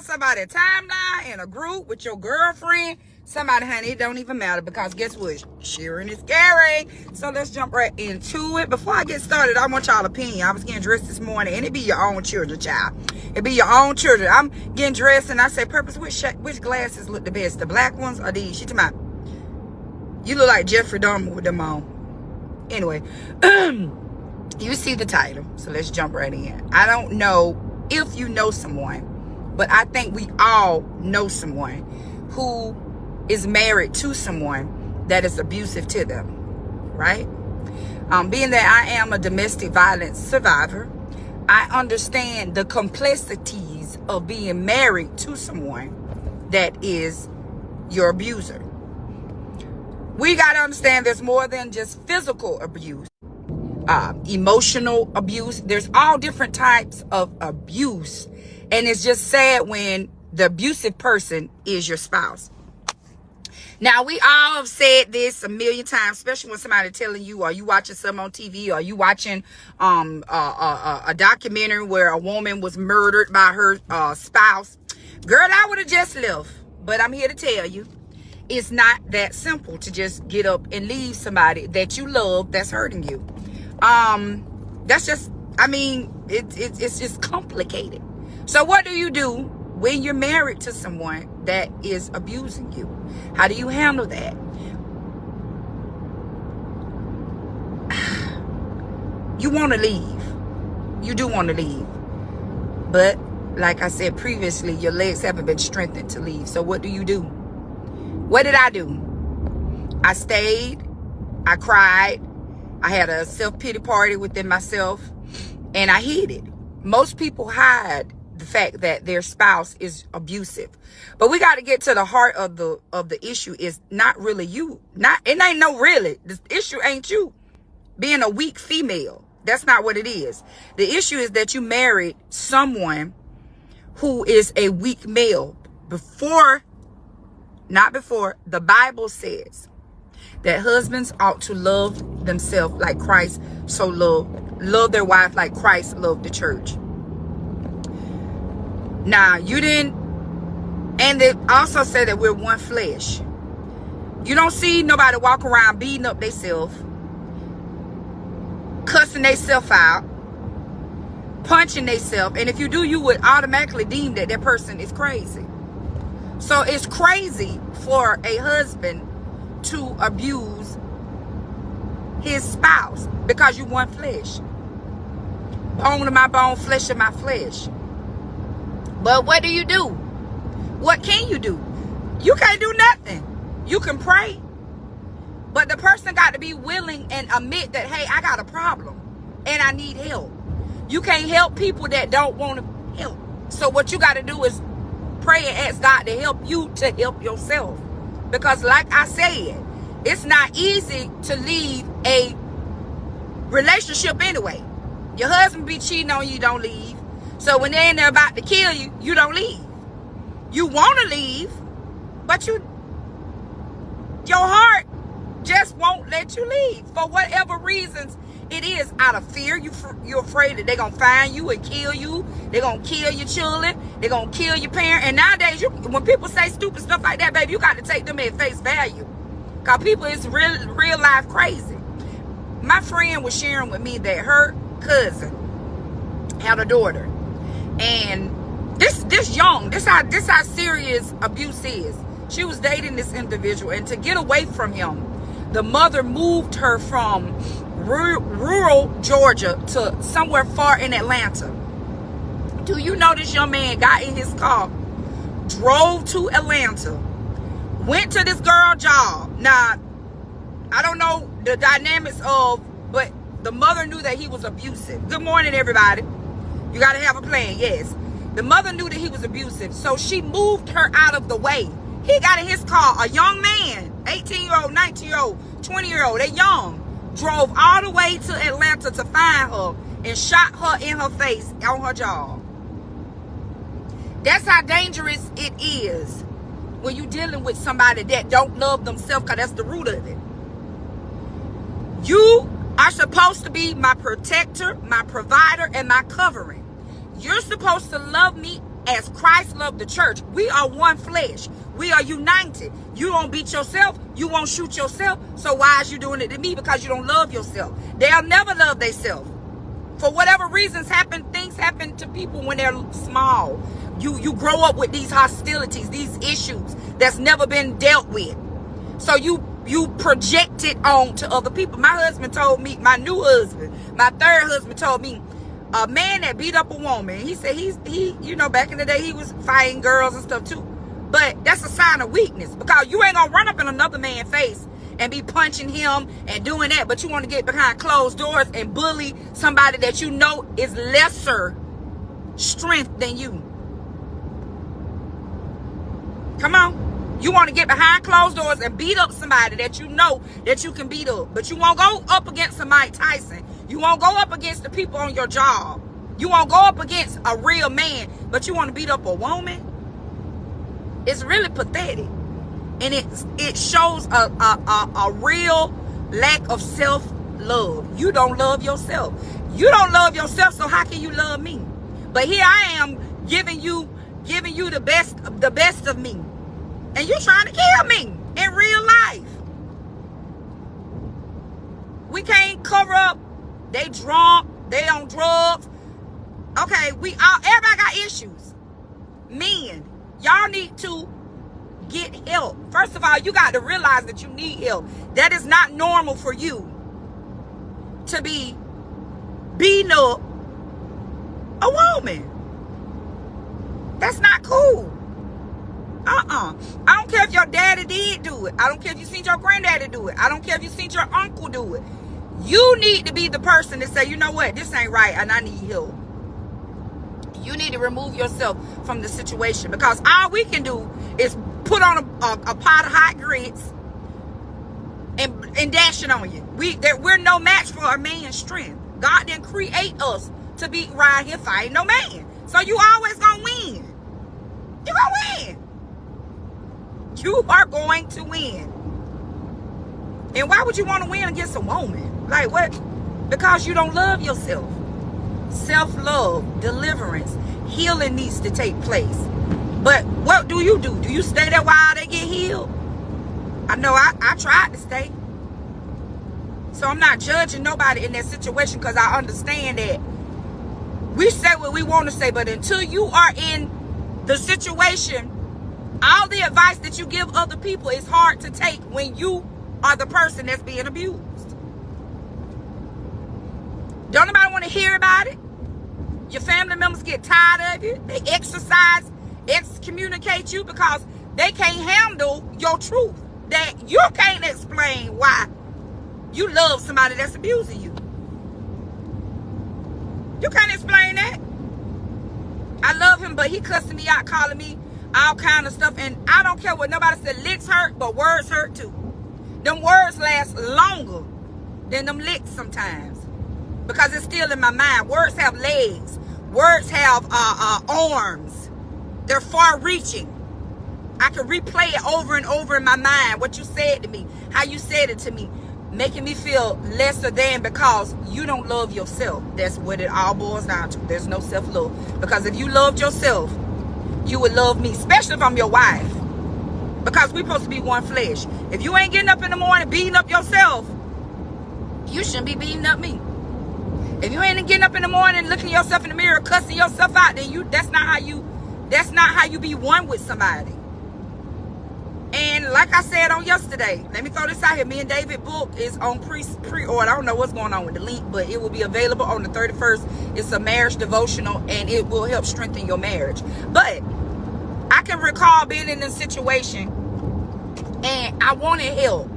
on somebody's timeline in a group with your girlfriend, somebody, honey, it don't even matter, because guess what? Sharing is caring. So let's jump right into it. Before I get started, I want y'all opinion. I was getting dressed this morning, and it be your own children, child. It be your own children. I'm getting dressed, and I say, Purpose, which glasses look the best? The black ones or these? She talking about, you look like Jeffrey Dahmer with them on. Anyway, you see the title, so let's jump right in. I don't know if you know someone, but I think we all know someone who is married to someone that is abusive to them, right? Being that I am a domestic violence survivor, I understand the complexities of being married to someone that is your abuser. We got to understand there's more than just physical abuse, emotional abuse. There's all different types of abuse. And it's just sad when the abusive person is your spouse. Now, we all have said this a million times, especially when somebody telling you, or you watching something on TV, or you watching a documentary where a woman was murdered by her spouse. Girl, I would have just left. But I'm here to tell you, it's not that simple to just get up and leave somebody that you love that's hurting you. That's just, I mean, it's just complicated. So what do you do when you're married to someone that is abusing you? How do you handle that? You want to leave. You do want to leave. But like I said previously, your legs haven't been strengthened to leave. So what do you do? What did I do? I stayed. I cried. I had a self-pity party within myself, and I hid it. Most people hide the fact that their spouse is abusive, but we got to get to the heart of the issue. Is not really you. It ain't no really. The issue ain't you being a weak female. That's not what it is. The issue is that you married someone who is a weak male. Not before. The Bible says that husbands ought to love themselves like Christ so love their wife like Christ loved the church. Now, you didn't, and they also said that we're one flesh. You don't see nobody walk around beating up themselves, cussing themselves out, punching themselves, and if you do, you would automatically deem that that person is crazy. So it's crazy for a husband to abuse his spouse because you one flesh. Bone of my bone, flesh of my flesh. But what do? What can you do? You can't do nothing. You can pray. But the person got to be willing and admit that, hey, I got a problem and I need help. You can't help people that don't want to help. So what you got to do is pray and ask God to help you to help yourself. Because like I said, it's not easy to leave a relationship anyway. Your husband be cheating on you, don't leave. So when they're in there about to kill you, you don't leave. You want to leave, but your heart just won't let you leave for whatever reasons it is. Out of fear, you're afraid that they're going to find you and kill you. They're going to kill your children. They're going to kill your parent. And nowadays, when people say stupid stuff like that, baby, you got to take them at face value. Because people is real life crazy. My friend was sharing with me that her cousin had a daughter. And this young, this how serious abuse is. She was dating this individual, and to get away from him, the mother moved her from rural Georgia to somewhere far in Atlanta. Do you know this young man got in his car, drove to Atlanta, went to this girl job? Now, I don't know the dynamics but the mother knew that he was abusive. Good morning, everybody. You got to have a plan, yes. The mother knew that he was abusive, so she moved her out of the way. He got in his car, a young man, 18-year-old, 19-year-old, 20-year-old, they young, drove all the way to Atlanta to find her and shot her in her face on her job. That's how dangerous it is when you're dealing with somebody that don't love themselves, because that's the root of it. You are supposed to be my protector, my provider, and my covering. You're supposed to love me as Christ loved the church. We are one flesh. We are united. You don't beat yourself. You won't shoot yourself. So why is you doing it to me? Because you don't love yourself. They'll never love themselves. For whatever reasons things happen to people when they're small. You grow up with these hostilities, these issues that's never been dealt with. So you project it on to other people. My husband told me, my new husband, my third husband told me, a man that beat up a woman, he said he back in the day he was fighting girls and stuff too. But that's a sign of weakness, because you ain't gonna run up in another man's face and be punching him and doing that, but you want to get behind closed doors and bully somebody that you know is lesser strength than you. Come on. You want to get behind closed doors and beat up somebody that you know that you can beat up. But you won't go up against a Mike Tyson. You won't go up against the people on your job. You won't go up against a real man, but you want to beat up a woman? It's really pathetic. And it shows a real lack of self-love. You don't love yourself. You don't love yourself, so how can you love me? But here I am giving you the best of me. And you're trying to kill me in real life. We can't cover up. They drunk. They on drugs. Okay, everybody got issues. Men, y'all need to get help. First of all, you got to realize that you need help. That is not normal for you to be beating up a woman. That's not cool. I don't care if your daddy did do it. I don't care if you seen your granddaddy do it. I don't care if you seen your uncle do it. You need to be the person to say, you know what, this ain't right and I need help. You need to remove yourself from the situation, because all we can do is put on a pot of hot grits and dash it on you. We're no match for a man's strength. God didn't create us to be right here fighting no man. So you always gonna win. You gonna win. You are going to win. And why would you want to win against a woman? Like what? Because you don't love yourself. Self-love, deliverance, healing needs to take place. But what do? Do you stay there while they get healed? I know I tried to stay. So I'm not judging nobody in that situation, because I understand that we say what we want to say, but until you are in the situation, all the advice that you give other people is hard to take when you are the person that's being abused. Don't nobody want to hear about it. Your family members get tired of you. They excommunicate you because they can't handle your truth. That you can't explain why you love somebody that's abusing you. You can't explain that. I love him, but he cussing me out, calling me all kind of stuff. And I don't care what nobody said. Licks hurt, but words hurt too. Them words last longer than them licks sometimes, because it's still in my mind. Words have legs. Words have arms. They're far-reaching. I can replay it over and over in my mind, what you said to me, how you said it to me, making me feel lesser than, because you don't love yourself. That's what it all boils down to. There's no self-love. Because if you loved yourself, you would love me, especially if I'm your wife. Because we're supposed to be one flesh. If you ain't getting up in the morning beating up yourself, you shouldn't be beating up me. If you ain't getting up in the morning looking yourself in the mirror, cussing yourself out, then that's not how you be one with somebody. And like I said on yesterday, let me throw this out here. Me and David book is on pre-order. I don't know what's going on with the link, but it will be available on the 31st. It's a marriage devotional, and it will help strengthen your marriage. But I can recall being in this situation, and I wanted help,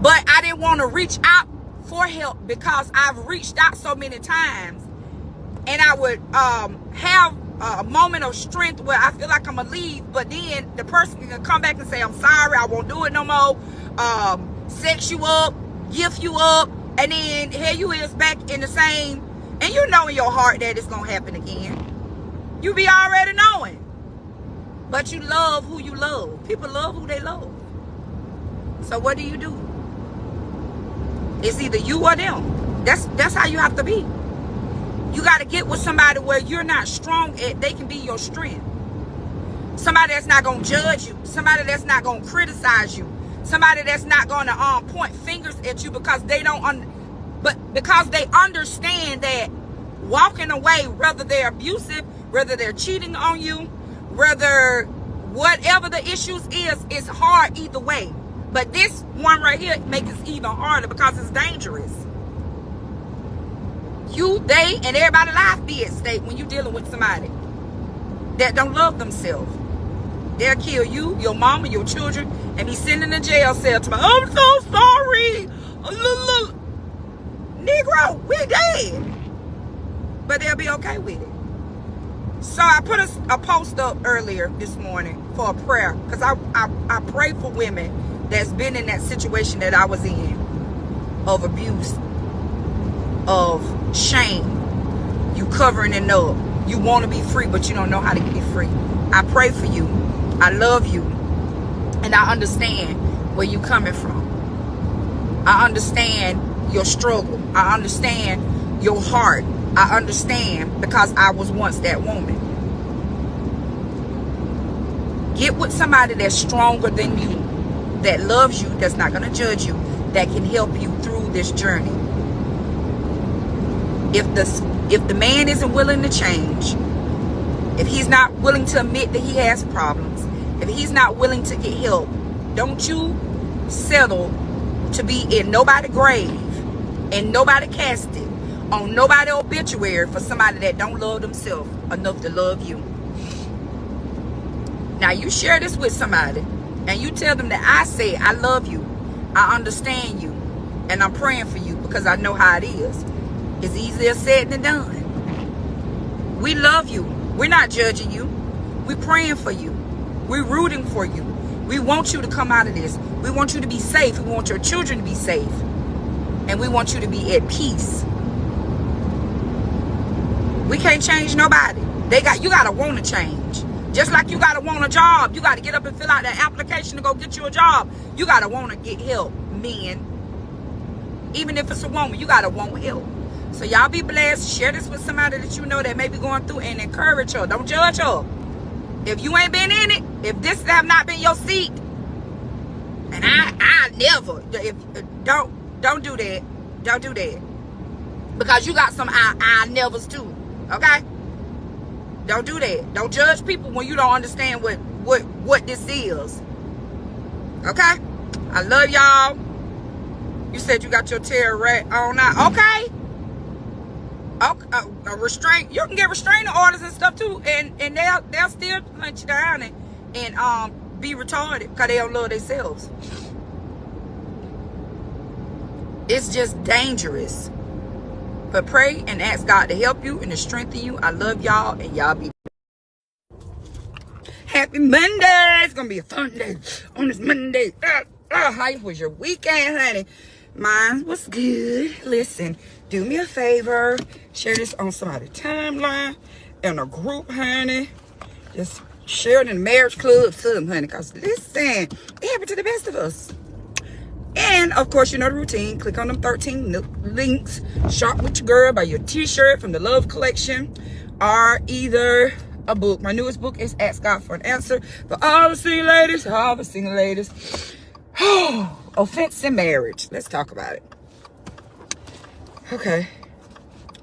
but I didn't want to reach out for help, because I've reached out so many times, and I would have a moment of strength where I feel like I'm gonna leave, but then the person can come back and say, I'm sorry, I won't do it no more, sex you up, gift you up, and then here you is back in the same, and you know in your heart that it's gonna happen again. You be already knowing, but you love who you love. People love who they love. So what do? It's either you or them. That's how you have to be. You got to get with somebody where you're not strong at, they can be your strength. Somebody that's not going to judge you. Somebody that's not going to criticize you. Somebody that's not going to point fingers at you because they don't, because they understand that walking away, whether they're abusive, whether they're cheating on you, whether whatever the issues is, it's hard either way. But this one right here makes it even harder because it's dangerous. You, they, and everybody's life be at stake when you're dealing with somebody that don't love themselves. They'll kill you, your mama, your children, and be sitting in a jail cell to me. I'm so sorry. Negro, we dead. But they'll be okay with it. So I put a post up earlier this morning for a prayer. Because I pray for women that's been in that situation that I was in. Of abuse. Of shame. You covering it up. You want to be free, but you don't know how to be free. I pray for you. I love you. And I understand where you're coming from. I understand your struggle. I understand your heart. I understand because I was once that woman. Get with somebody that's stronger than you, that loves you, that's not going to judge you, that can help you through this journey. If the man isn't willing to change, if he's not willing to admit that he has problems, if he's not willing to get help, don't you settle to be in nobody's grave and nobody casket on nobody obituary for somebody that don't love themselves enough to love you. Now you share this with somebody and you tell them that I say I love you, I understand you, and I'm praying for you because I know how it is. It's easier said than done. We love you. We're not judging you. We're praying for you. We're rooting for you. We want you to come out of this. We want you to be safe. We want your children to be safe. And we want you to be at peace. We can't change nobody. You gotta want to change. Just like you gotta want a job. You gotta get up and fill out that application to go get you a job. You gotta want to get help, men. Even if it's a woman, you gotta want help. So y'all be blessed. Share this with somebody that you know that may be going through and encourage her. Don't judge her. If you ain't been in it, if this have not been your seat, and I never, don't do that. Don't do that. Because you got some I nevers too. Okay? Don't do that. Don't judge people when you don't understand what this is. Okay? I love y'all. You said you got your terror rat on now. Okay? A restraint. You can get restraining orders and stuff too, and they'll still hunt you down and be retarded because they don't love themselves. It's just dangerous. But pray and ask God to help you and to strengthen you. I love y'all, and y'all be happy Monday. It's gonna be a fun day on this Monday. How was your weekend, honey? Mine was good. Listen, do me a favor. Share this on somebody's timeline, in a group, honey. Just share it in the marriage club, something, honey. Because listen, it happened to the best of us. And, of course, you know the routine. Click on them 13 links. Shop with your girl. Buy your t-shirt from the Love Collection. Or either a book. My newest book is Ask God for an Answer. For all the single ladies. Offense in marriage. Let's talk about it. Okay.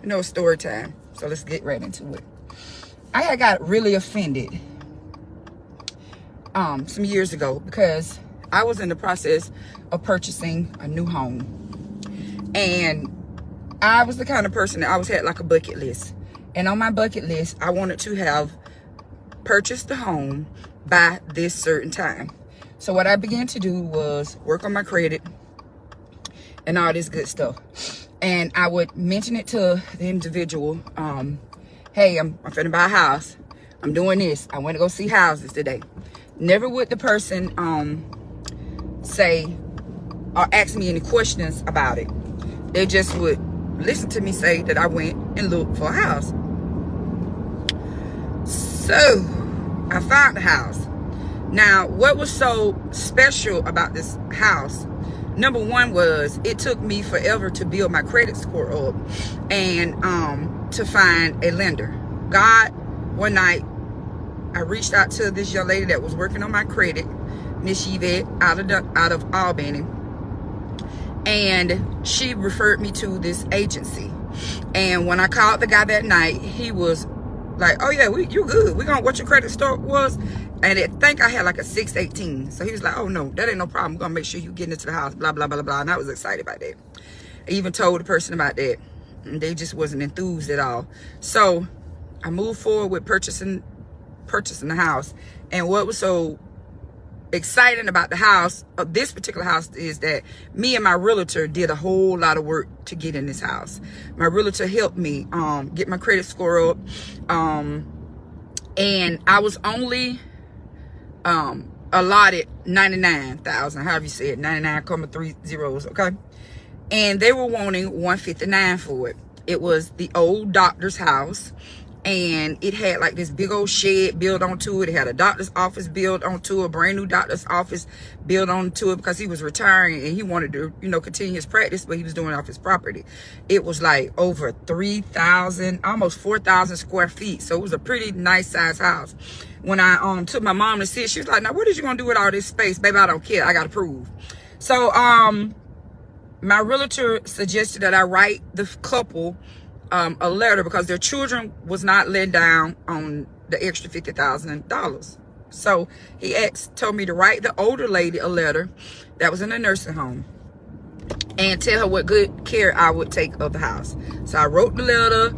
You know, it's story time. So let's get right into it. I had got really offended some years ago because I was in the process of purchasing a new home. And I was the kind of person that always had like a bucket list. And on my bucket list, I wanted to have purchased the home by this certain time. So what I began to do was work on my credit and all this good stuff. And I would mention it to the individual. Hey, I'm finna buy a house. I'm doing this. I went to go see houses today. Never would the person say or ask me any questions about it. They just would listen to me say that I went and looked for a house. So I found the house. Now, what was so special about this house? Number one was it took me forever to build my credit score up and to find a lender. God, one night, I reached out to this young lady that was working on my credit, Miss Yvette, out of Albany, and she referred me to this agency. And when I called the guy that night, he was like, "Oh yeah, you good. We gonna what your credit score was." And I think I had like a 618. So he was like, "Oh no, that ain't no problem. We're gonna make sure you get into the house, blah, blah, blah, blah." And I was excited about that. I even told the person about that, and they just wasn't enthused at all. So I moved forward with purchasing the house. And what was so exciting about the house, this particular house, is that me and my realtor did a whole lot of work to get in this house. My realtor helped me get my credit score up, and I was only allotted 99,000, however you say it, 99,3 zeros, okay? And they were wanting 159 for it. It was the old doctor's house, and it had like this big old shed built onto it. It had a doctor's office built onto it, a brand new doctor's office built onto it, because he was retiring and he wanted to, you know, continue his practice, but he was doing it off his property. It was like over 3,000, almost 4,000 square feet. So it was a pretty nice size house. When I took my mom to see it, she was like, "Now what is you gonna do with all this space?" "Baby, I don't care. I gotta prove." So my realtor suggested that I write the couple a letter, because their children was not let down on the extra $50,000. So he told me to write the older lady a letter that was in a nursing home and tell her what good care I would take of the house. So I wrote the letter,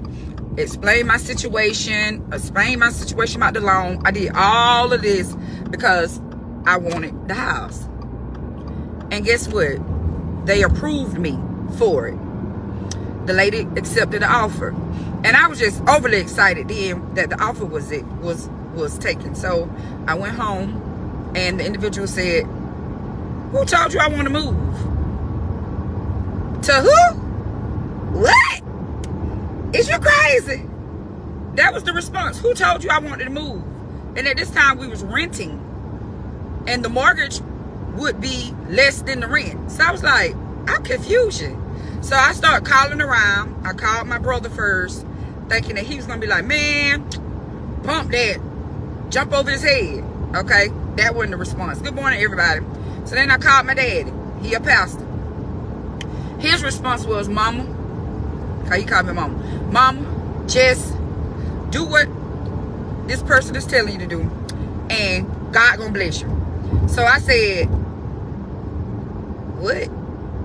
explained my situation about the loan. I did all of this because I wanted the house. And guess what? They approved me for it. The lady accepted the offer, and I was just overly excited then that the offer was taken. So I went home, and the individual said, "Who told you I want to move?" "To who? What? Is you crazy?" That was the response. "Who told you I wanted to move?" And at this time we was renting, and the mortgage would be less than the rent. So I was like, I'm confused. So I started calling around. I called my brother first, thinking that he was going to be like, "Man, pump that. Jump over his head." Okay, that wasn't the response. "Good morning, everybody." So then I called my daddy. He a pastor. His response was, "Mama," he called me Mama, "Mama, just do what this person is telling you to do, and God gonna bless you." So I said, "What?"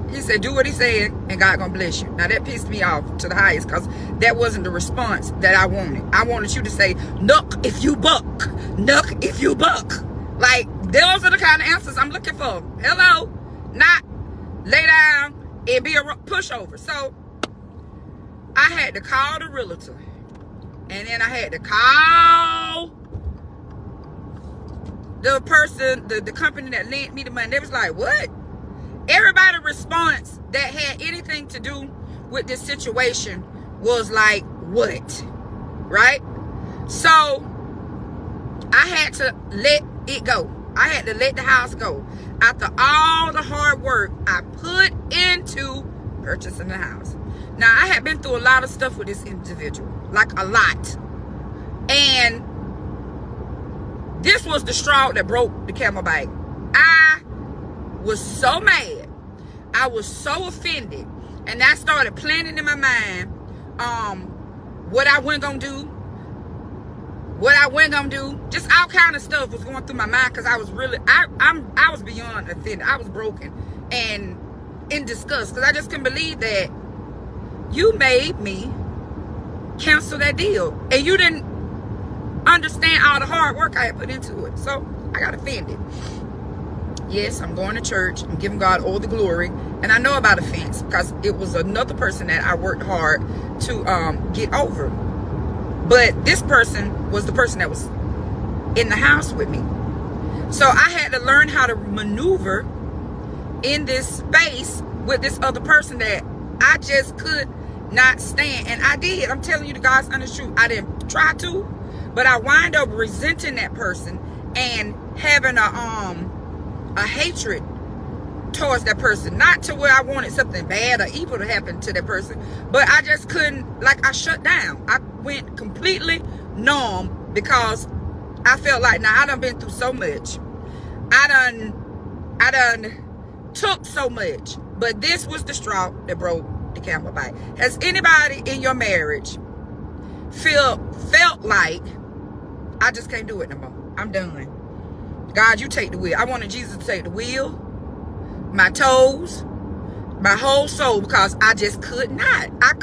He said, "Do what he said, and God gonna bless you." Now that pissed me off to the highest, because that wasn't the response that I wanted. I wanted you to say, "Nuck if you buck. Nuck if you buck." Like, those are the kind of answers I'm looking for. Hello? Not lay down and be a pushover. So I had to call the realtor, and then I had to call the person, the company that lent me the money. They was like, "What?" Everybody's response that had anything to do with this situation was like, "What?" Right? So I had to let it go. I had to let the house go. After all the hard work I put into purchasing the house. Now, I had been through a lot of stuff with this individual. Like, a lot. And this was the straw that broke the camel back. I was so mad. I was so offended. And I started planning in my mind what I wasn't gonna do. Just all kind of stuff was going through my mind, because I was really, I was beyond offended. I was broken and in disgust, because I just couldn't believe that you made me cancel that deal, and you didn't understand all the hard work I had put into it. So I got offended. Yes, I'm going to church. I'm giving God all the glory. And I know about offense, because it was another person that I worked hard to get over. But this person was the person that was in the house with me. So I had to learn how to maneuver in this space with this other person that I just could not stand. And I did. I'm telling you the God's honest truth. I didn't try to, but I wind up resenting that person and having a hatred towards that person. Not to where I wanted something bad or evil to happen to that person, but I just couldn't, like, I shut down. I went completely numb because I felt like, now I done been through so much. I done took so much, but this was the straw that broke the camel back. Has anybody in your marriage felt like, I just can't do it no more, I'm done? God, you take the wheel. I wanted Jesus to take the wheel, my toes, my whole soul, because I just could not. I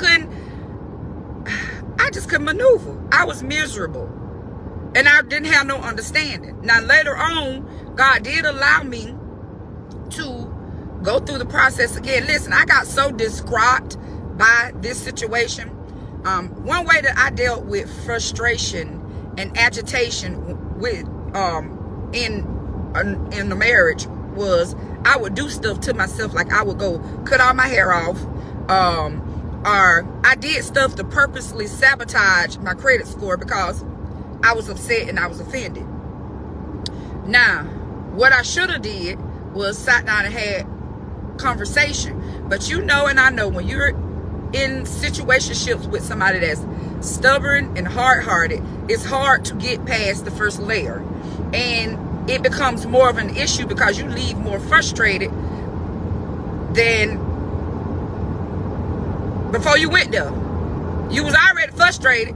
just couldn't maneuver. I was miserable. And I didn't have no understanding. Now, later on, God did allow me to go through the process again. Listen, I got so distraught by this situation. One way that I dealt with frustration and agitation with in the marriage was I would do stuff to myself. Like I would go cut all my hair off, or I did stuff to purposely sabotage my credit score because I was upset and I was offended. Now, what I should have did was sat down and had conversation. But you know, and I know, when you're in situationships with somebody that's stubborn and hard-hearted, it's hard to get past the first layer, and it becomes more of an issue because you leave more frustrated than before you went there. You was already frustrated,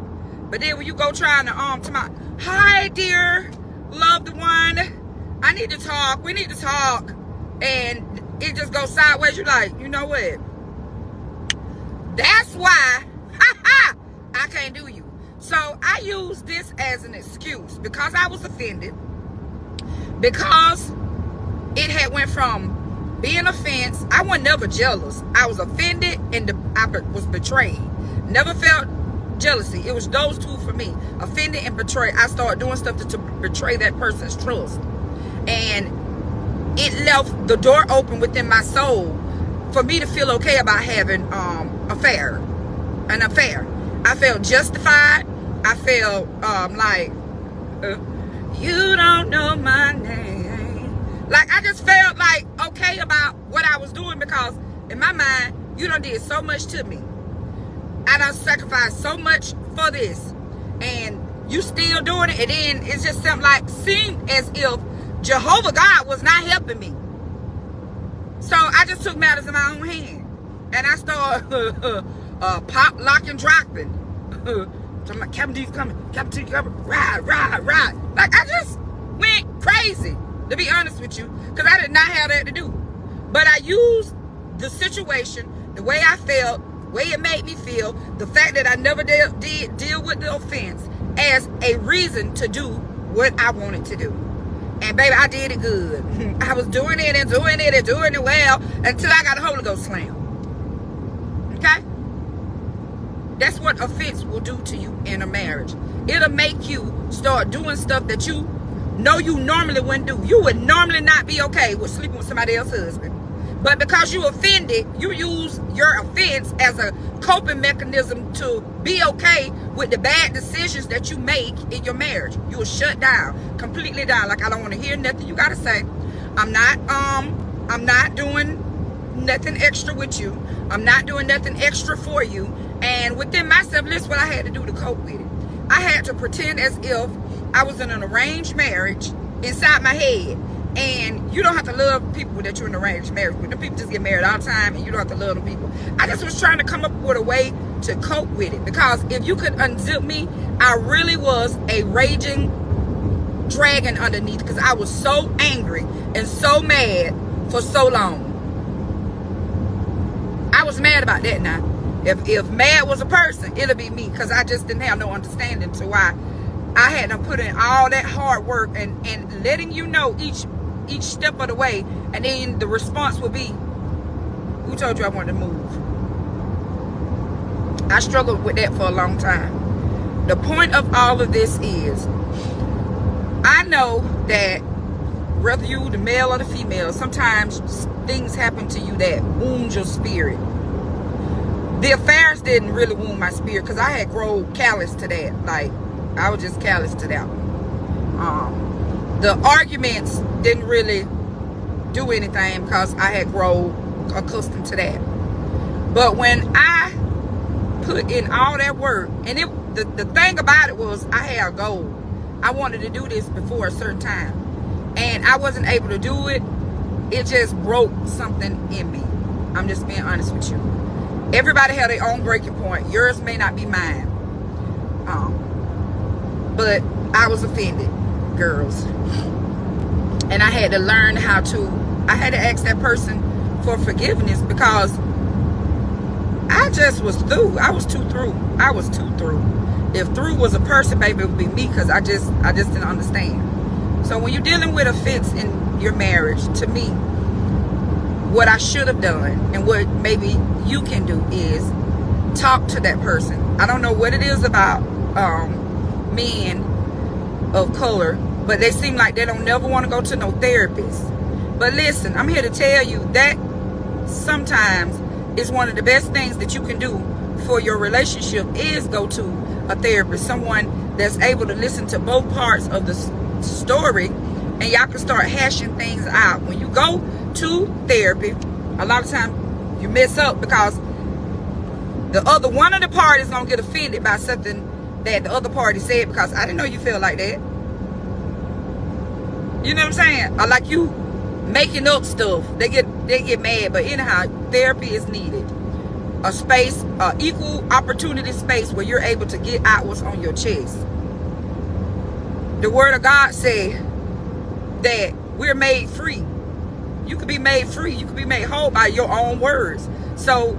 but then when you go trying to to my, hi dear loved one, I need to talk, we need to talk, and it just goes sideways. You're like, you know what, that's why I can't do you. So I use this as an excuse because I was offended, because it had went from being offense. I was never jealous. I was offended and I was betrayed. Never felt jealousy. It was those two for me, offended and betrayed. I started doing stuff to betray that person's trust, and it left the door open within my soul for me to feel okay about having an affair. I felt justified. I felt like, you don't know my name. Like, I just felt like okay about what I was doing, because in my mind, you done did so much to me. I done sacrificed so much for this, and you still doing it. And then it's just something like, seemed as if Jehovah God was not helping me. So I just took matters in my own hand, and I started pop, lock, and dropping. So I'm like, Captain D's coming, Captain D's coming, ride. Like, I just went crazy, to be honest with you, because I did not have that to do. But I used the situation, the way I felt, the way it made me feel, the fact that I never did deal with the offense, as a reason to do what I wanted to do. And baby, I did it good. I was doing it and doing it and doing it well until I got a Holy Ghost slam. Okay? That's what offense will do to you in a marriage. It'll make you start doing stuff that you know you normally wouldn't do. You would normally not be okay with sleeping with somebody else's husband. But because you offended, you use your offense as a coping mechanism to be okay with the bad decisions that you make in your marriage. You will shut down, completely down. Like, I don't want to hear nothing you gotta say. I'm not doing nothing extra with you. I'm not doing nothing extra for you. And within myself, this is what I had to do to cope with it. I had to pretend as if I was in an arranged marriage inside my head. And you don't have to love people that you're in an arranged marriage with. The people just get married all the time, and you don't have to love the people. I just was trying to come up with a way to cope with it. Because if you could unzip me, I really was a raging dragon underneath, because I was so angry and so mad for so long. I was mad about that now. If mad was a person, it'll be me, because I just didn't have no understanding to why I had to put in all that hard work and letting you know each step of the way, and then the response would be, who told you I wanted to move? I struggled with that for a long time. The point of all of this is, I know that whether you the male or the female, sometimes things happen to you that wound your spirit. The affairs didn't really wound my spirit, because I had grown callous to that. Like, I was just callous to that. The arguments didn't really do anything because I had grown accustomed to that. But when I put in all that work, and the thing about it was I had a goal. I wanted to do this before a certain time, and I wasn't able to do it. It just broke something in me. I'm just being honest with you. Everybody had their own breaking point. Yours may not be mine. But I was offended, girls. And I had to learn I had to ask that person for forgiveness, because I just was through. I was too through. I was too through. If through was a person, baby, it would be me, because I just didn't understand. So when you're dealing with offense in your marriage, to me, what I should have done and what maybe you can do is talk to that person. I don't know what it is about men of color, but they seem like they don't never want to go to no therapist. But listen, I'm here to tell you that sometimes it's one of the best things that you can do for your relationship is go to a therapist, someone that's able to listen to both parts of the story, and y'all can start hashing things out. When you go to therapy, a lot of times you mess up because one of the parties gonna get offended by something that the other party said, because I didn't know you feel like that. You know what I'm saying? Or like you making up stuff. They get mad. But anyhow, therapy is needed. A space, equal opportunity space where you're able to get out what's on your chest. The word of God said that we're made free. You could be made free. You could be made whole by your own words. So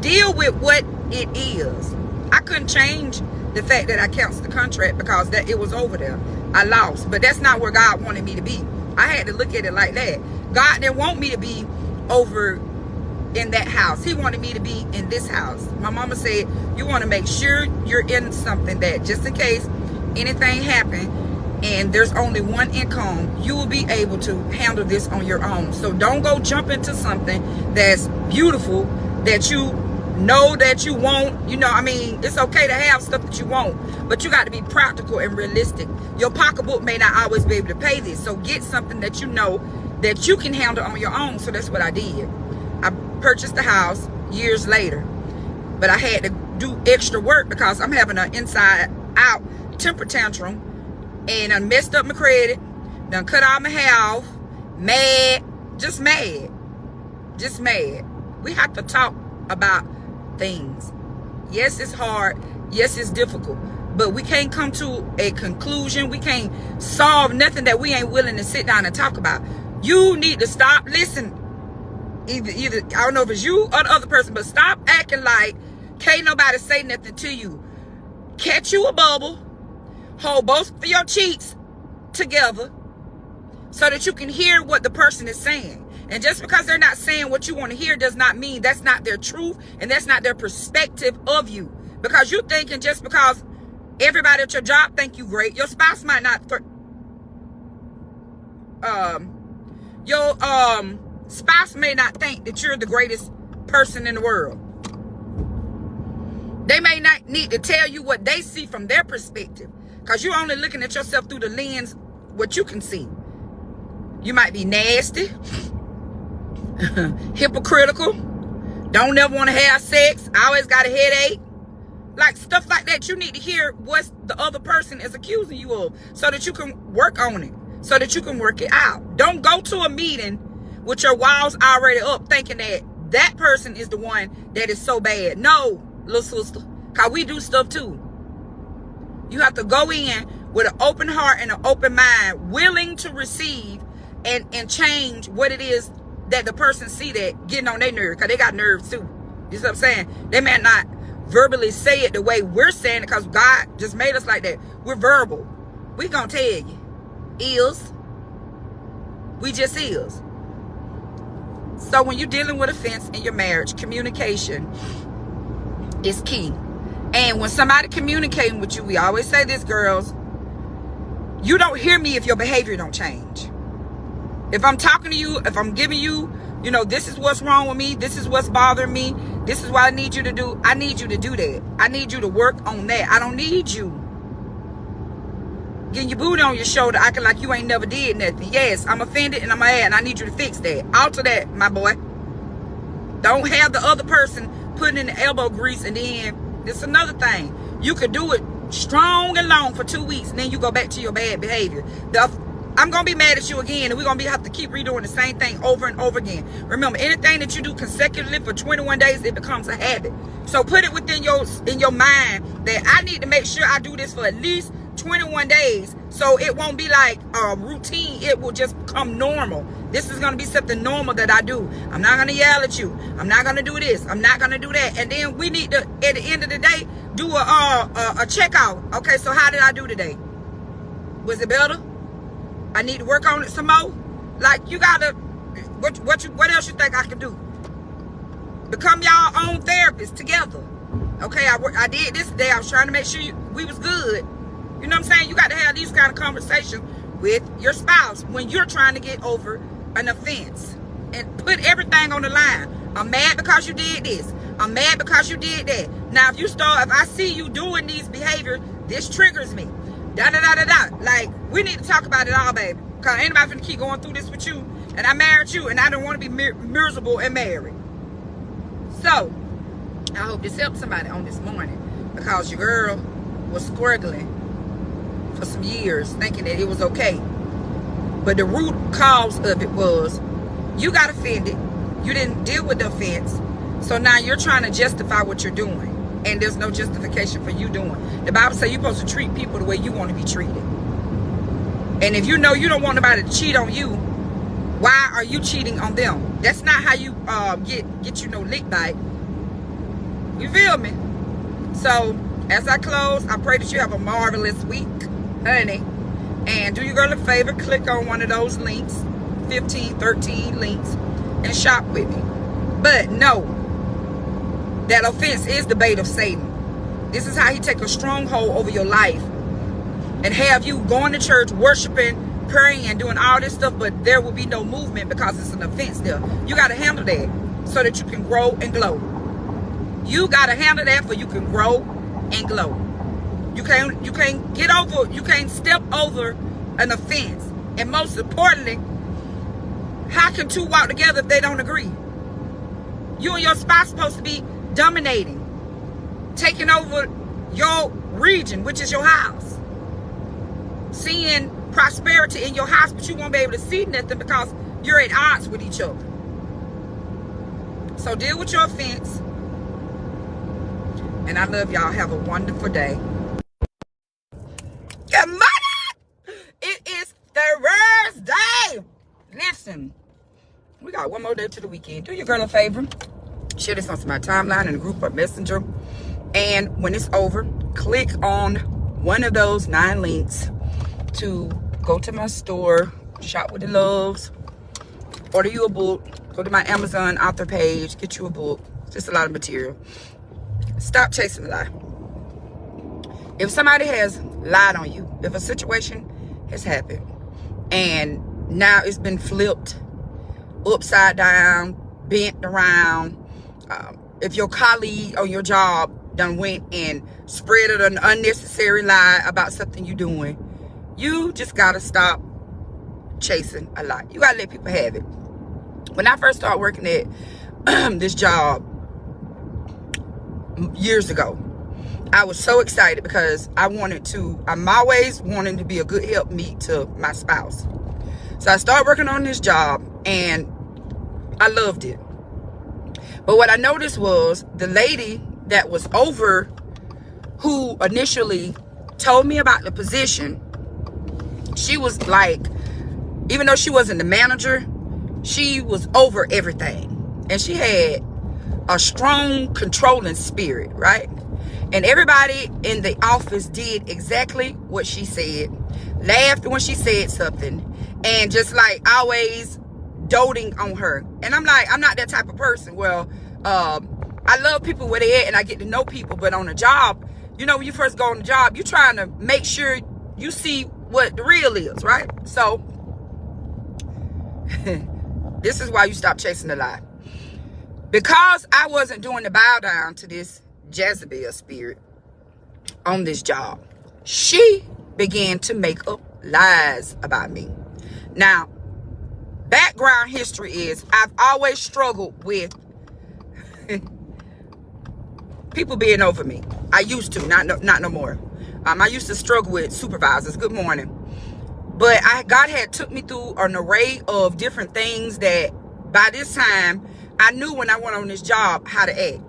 deal with what it is. I couldn't change the fact that I canceled the contract because it was over there. I lost. But that's not where God wanted me to be. I had to look at it like that. God didn't want me to be over in that house. He wanted me to be in this house. My mama said, you want to make sure you're in something that just in case anything happened and there's only one income, you will be able to handle this on your own. So don't go jump into something that's beautiful that you know that you want. You know, I mean, it's okay to have stuff that you want, but you got to be practical and realistic. Your pocketbook may not always be able to pay this, so get something that you know that you can handle on your own. So that's what I did. I purchased the house years later, but I had to do extra work because I'm having an inside out temper tantrum, and I messed up my credit, done cut out my hair off, mad. We have to talk about things. Yes, it's hard. Yes, it's difficult, but we can't come to a conclusion. We can't solve nothing that we ain't willing to sit down and talk about. You need to stop. Listen, either I don't know if it's you or the other person, but stop acting like can't nobody say nothing to you. Catch you a bubble, hold both of your cheeks together so that you can hear what the person is saying. And just because they're not saying what you want to hear does not mean that's not their truth and that's not their perspective of you. Because you're thinking just because everybody at your job think you great, your spouse might not. Your spouse may not think that you're the greatest person in the world. They may not need to tell you what they see from their perspective, because you're only looking at yourself through the lens what you can see. You might be nasty, hypocritical, don't never want to have sex, always got a headache, like stuff like that. You need to hear what the other person is accusing you of so that you can work on it, so that you can work it out. Don't go to a meeting with your walls already up thinking that that person is the one that is so bad. No, little sister, because we do stuff too. You have to go in with an open heart and an open mind, willing to receive and change what it is that the person see that getting on their nerves, because they got nerves too. You see what I'm saying? They may not verbally say it the way we're saying it because God just made us like that. We're verbal. We gonna tell you. Is. We just is. So when you're dealing with offense in your marriage, communication is key. And when somebody communicating with you, we always say this, girls, you don't hear me if your behavior don't change. If I'm talking to you, if I'm giving you, you know, this is what's wrong with me, this is what's bothering me, this is what I need you to do, I need you to do that. I need you to work on that. I don't need you getting your booty on your shoulder, acting like you ain't never did nothing. Yes, I'm offended and I'm mad, and I need you to fix that. Alter that, my boy. Don't have the other person putting in the elbow grease, and then this another thing. You could do it strong and long for 2 weeks, and then you go back to your bad behavior. I'm going to be mad at you again, and we're going to have to keep redoing the same thing over and over again. Remember, anything that you do consecutively for 21 days, it becomes a habit. So put it within your mind that I need to make sure I do this for at least 21 days, so it won't be like a routine. It will just become normal. This is going to be something normal that I do. I'm not going to yell at you. I'm not going to do this. I'm not going to do that. And then we need to, at the end of the day, do a checkout. Okay, so how did I do today? Was it better? I need to work on it some more. Like, you gotta, what else you think I can do? Become y'all own therapist together. Okay, I did this today. I was trying to make sure we was good. You know what I'm saying? You got to have these kind of conversations with your spouse when you're trying to get over an offense, and put everything on the line. I'm mad because you did this. I'm mad because you did that. Now, if I see you doing these behaviors, this triggers me. Da-da-da-da-da. Like, we need to talk about it all, baby. Because ain't nobody finna keep going through this with you. And I married you, and I don't want to be miserable and married. So, I hope this helps somebody on this morning. Because your girl was struggling for some years, thinking that it was okay. But the root cause of it was, you got offended. You didn't deal with the offense. So now you're trying to justify what you're doing. And there's no justification for you doing. The Bible says you're supposed to treat people the way you want to be treated. And if you know you don't want nobody to cheat on you, why are you cheating on them? That's not how you get you no lick bite. You feel me? So, as I close, I pray that you have a marvelous week, honey. And do your girl a favor, click on one of those links, 15, 13 links, and shop with me. But know that offense is the bait of Satan. This is how he take a stronghold over your life and have you going to church, worshiping, praying, and doing all this stuff, but there will be no movement because it's an offense there. You got to handle that so that you can grow and glow. You got to handle that so you can grow and glow. You can't get over, you can't step over an offense. And most importantly, how can two walk together if they don't agree? You and your spouse supposed to be dominating, taking over your region, which is your house, seeing prosperity in your house, but you won't be able to see nothing because you're at odds with each other. So deal with your offense, and I love y'all. Have a wonderful day. Good morning. It is Thursday. Listen, we got one more day to the weekend. Do your girl a favor, share this on my timeline in the group or messenger, and when it's over, click on one of those 9 links to go to my store, shop with the loves, order you a book, go to my Amazon author page, get you a book. Just a lot of material. Stop chasing the lie. If somebody has lied on you, if a situation has happened and now it's been flipped upside down, bent around, if your colleague on your job done went and spread an unnecessary lie about something you're doing, you just gotta stop chasing a lie. You gotta let people have it. When I first started working at this job years ago, I was so excited because I'm always wanting to be a good helpmeet to my spouse. So I started working on this job and I loved it. But what I noticed was the lady that was over, who initially told me about the position, she was like, even though she wasn't the manager, she was over everything. And she had a strong controlling spirit, right? And everybody in the office did exactly what she said, laughed when she said something, and just like always doting on her. And I'm like, I'm not that type of person. Well, I love people where they at and I get to know people, but on a job, you know, when you first go on the job, you're trying to make sure you see what the real is, right? So this is why you stop chasing the lie. Because I wasn't doing the bow down to this Jezebel spirit on this job, she began to make up lies about me. Now, background history is I've always struggled with people being over me. I used to, not no more. I used to struggle with supervisors. Good morning. But God had took me through an array of different things that by this time, I knew when I went on this job how to act.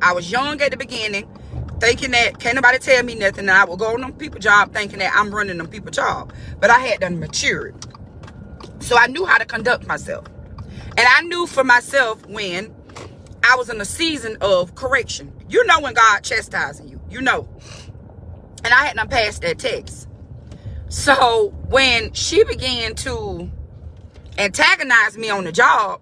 I was young at the beginning, thinking that can't nobody tell me nothing. And I would go on them people job thinking that I'm running them people job. But I had done matured. So I knew how to conduct myself. And I knew for myself when I was in a season of correction. You know when God chastising you. You know. And I hadn't passed that test. So when she began to antagonize me on the job,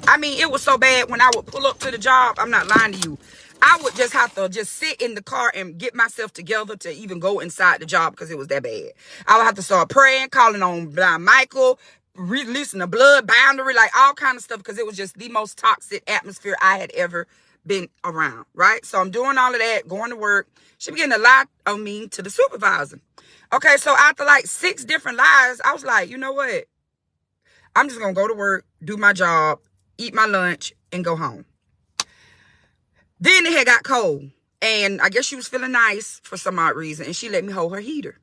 I mean, it was so bad when I would pull up to the job. I'm not lying to you. I would just have to just sit in the car and get myself together to even go inside the job because it was that bad. I would have to start praying, calling on Blind Michael, releasing the blood boundary, like all kind of stuff, because it was just the most toxic atmosphere I had ever been around, right? So I'm doing all of that, going to work. She began to lie on me to the supervisor. Okay, so after like 6 different lies, I was like, you know what? I'm just going to go to work, do my job, eat my lunch, and go home. Then it had got cold, and I guess she was feeling nice for some odd reason, and she let me hold her heater.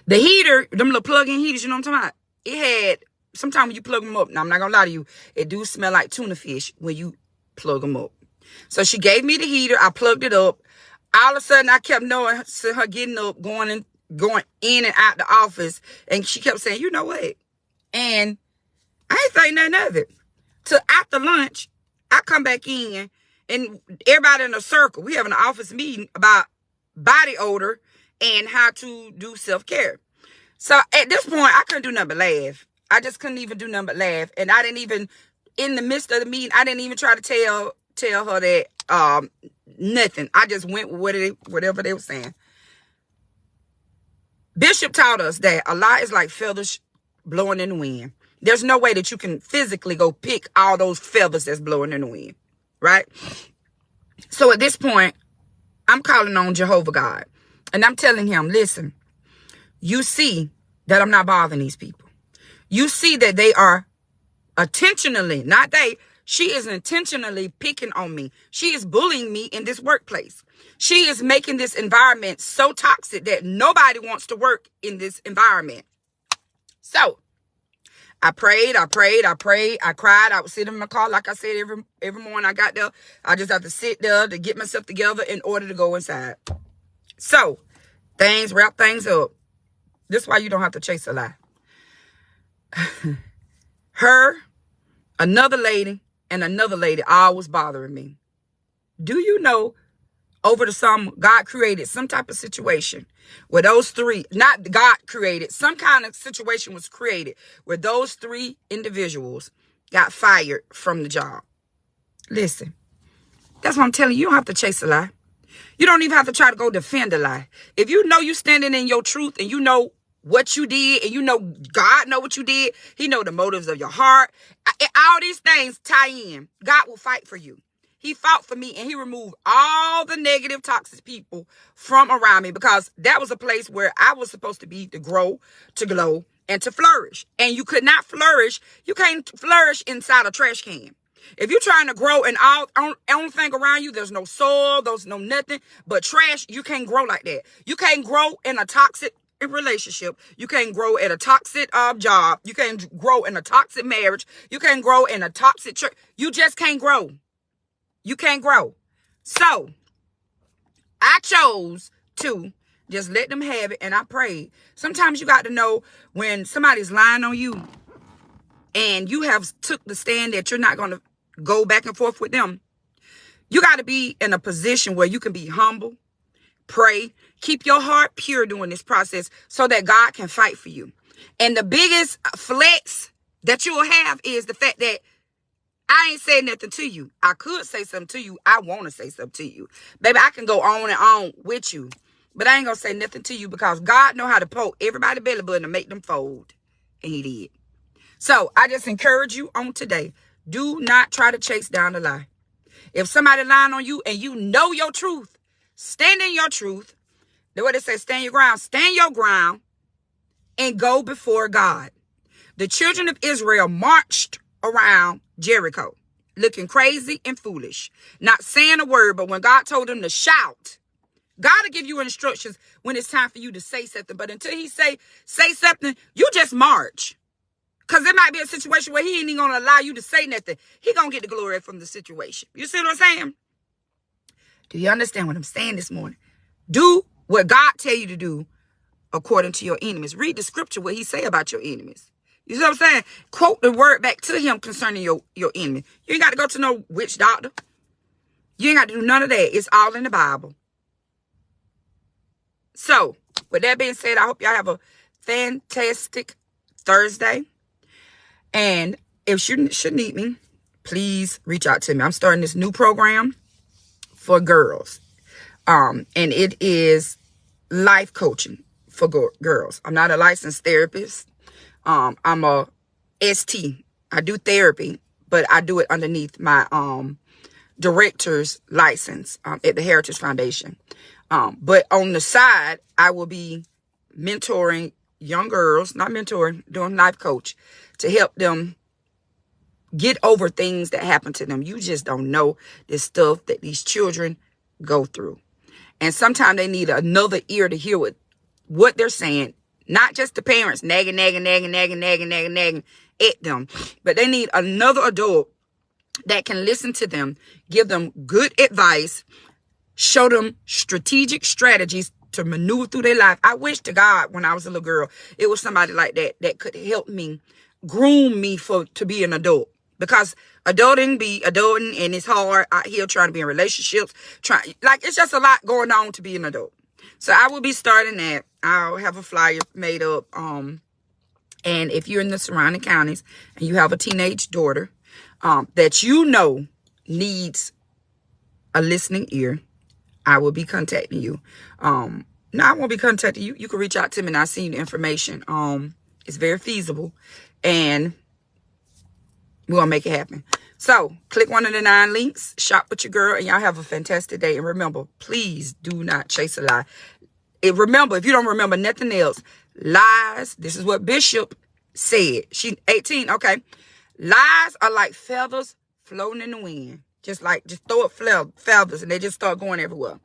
The heater, them little plug-in heaters, you know what I'm talking about? It had, sometimes when you plug them up, now I'm not going to lie to you, it do smell like tuna fish when you plug them up. So she gave me the heater, I plugged it up. All of a sudden, I kept knowing her getting up, going in and out the office, and she kept saying, you know what? And I ain't think nothing of it. Till after lunch, I come back in, and everybody in a circle, we have an office meeting about body odor and how to do self-care. So at this point, I couldn't do nothing but laugh. I just couldn't even do nothing but laugh. And I didn't even, in the midst of the meeting, I didn't even try to tell her that nothing. I just went with whatever they were saying. Bishop taught us that a lie is like feathers blowing in the wind. There's no way that you can physically go pick all those feathers that's blowing in the wind, right? So at this point, I'm calling on Jehovah God. And I'm telling him, listen, you see that I'm not bothering these people. You see that they are intentionally, not they, she is intentionally picking on me. She is bullying me in this workplace. She is making this environment so toxic that nobody wants to work in this environment. So I prayed. I cried. I would sit in my car. Like I said, every morning I got there, I just have to sit there to get myself together in order to go inside. So wrap things up. This is why you don't have to chase a lie. Her, another lady, and another lady all was bothering me. Do you know over the summer, God created some type of situation where those 3, not God created, some kind of situation was created where those 3 individuals got fired from the job. Listen, that's what I'm telling you. You don't have to chase a lie. You don't even have to try to go defend a lie. If you know you're standing in your truth and you know what you did and you know God know what you did, he know the motives of your heart. All these things tie in. God will fight for you. He fought for me and he removed all the negative, toxic people from around me because that was a place where I was supposed to be to grow, to glow, and to flourish. And you could not flourish. You can't flourish inside a trash can. If you're trying to grow and only thing around you, there's no soil, there's no nothing but trash, you can't grow like that. You can't grow in a toxic relationship. You can't grow at a toxic job. You can't grow in a toxic marriage. You can't grow in a toxic church. You just can't grow. You can't grow. So I chose to just let them have it, and I prayed. Sometimes you got to know when somebody's lying on you and you have took the stand that you're not going to go back and forth with them. You got to be in a position where you can be humble, pray, keep your heart pure during this process so that God can fight for you. And the biggest flex that you will have is the fact that I ain't saying nothing to you. I could say something to you. I want to say something to you. Baby, I can go on and on with you. But I ain't going to say nothing to you because God know how to poke everybody belly button to make them fold. And he did. So I just encourage you on today. Do not try to chase down the lie. If somebody lying on you and you know your truth, stand in your truth. What it says, stand your ground. Stand your ground and go before God. The children of Israel marched around Jericho, looking crazy and foolish, not saying a word, but when God told them to shout, God will give you instructions when it's time for you to say something. But until he say something, you just march. Because there might be a situation where he ain't even going to allow you to say nothing. He going to get the glory from the situation. You see what I'm saying? Do you understand what I'm saying this morning? Do what God tell you to do according to your enemies. Read the scripture, what he say about your enemies. You see what I'm saying? Quote the word back to him concerning your enemy. You ain't got to go to no witch doctor. You ain't got to do none of that. It's all in the Bible. So, with that being said, I hope y'all have a fantastic Thursday. And if you should need me, please reach out to me. I'm starting this new program for girls. And it is life coaching for girls. I'm not a licensed therapist. I'm a ST. I do therapy, but I do it underneath my director's license at the Heritage Foundation. But on the side, I will be mentoring young girls, not mentoring, doing life coach to help them get over things that happen to them. You just don't know the stuff that these children go through. And sometimes they need another ear to hear what they're saying. Not just the parents nagging at them. But they need another adult that can listen to them, give them good advice, show them strategic strategies to maneuver through their life. I wish to God when I was a little girl, it was somebody like that could help me, groom me to be an adult. Because adulting and it's hard out here trying to be in relationships. It's just a lot going on to be an adult. So I will be starting that. I'll have a flyer made up. And if you're in the surrounding counties and you have a teenage daughter that you know needs a listening ear, I will be contacting you. No, I won't be contacting you. You can reach out to me and I'll send you the information. It's very feasible. And we're going to make it happen. So, click one of the 9 links. Shop with your girl. And y'all have a fantastic day. And remember, please do not chase a lie. Remember, if you don't remember nothing else, lies. This is what Bishop said. She 18. Okay. Lies are like feathers floating in the wind. Just throw up feathers and they just start going everywhere.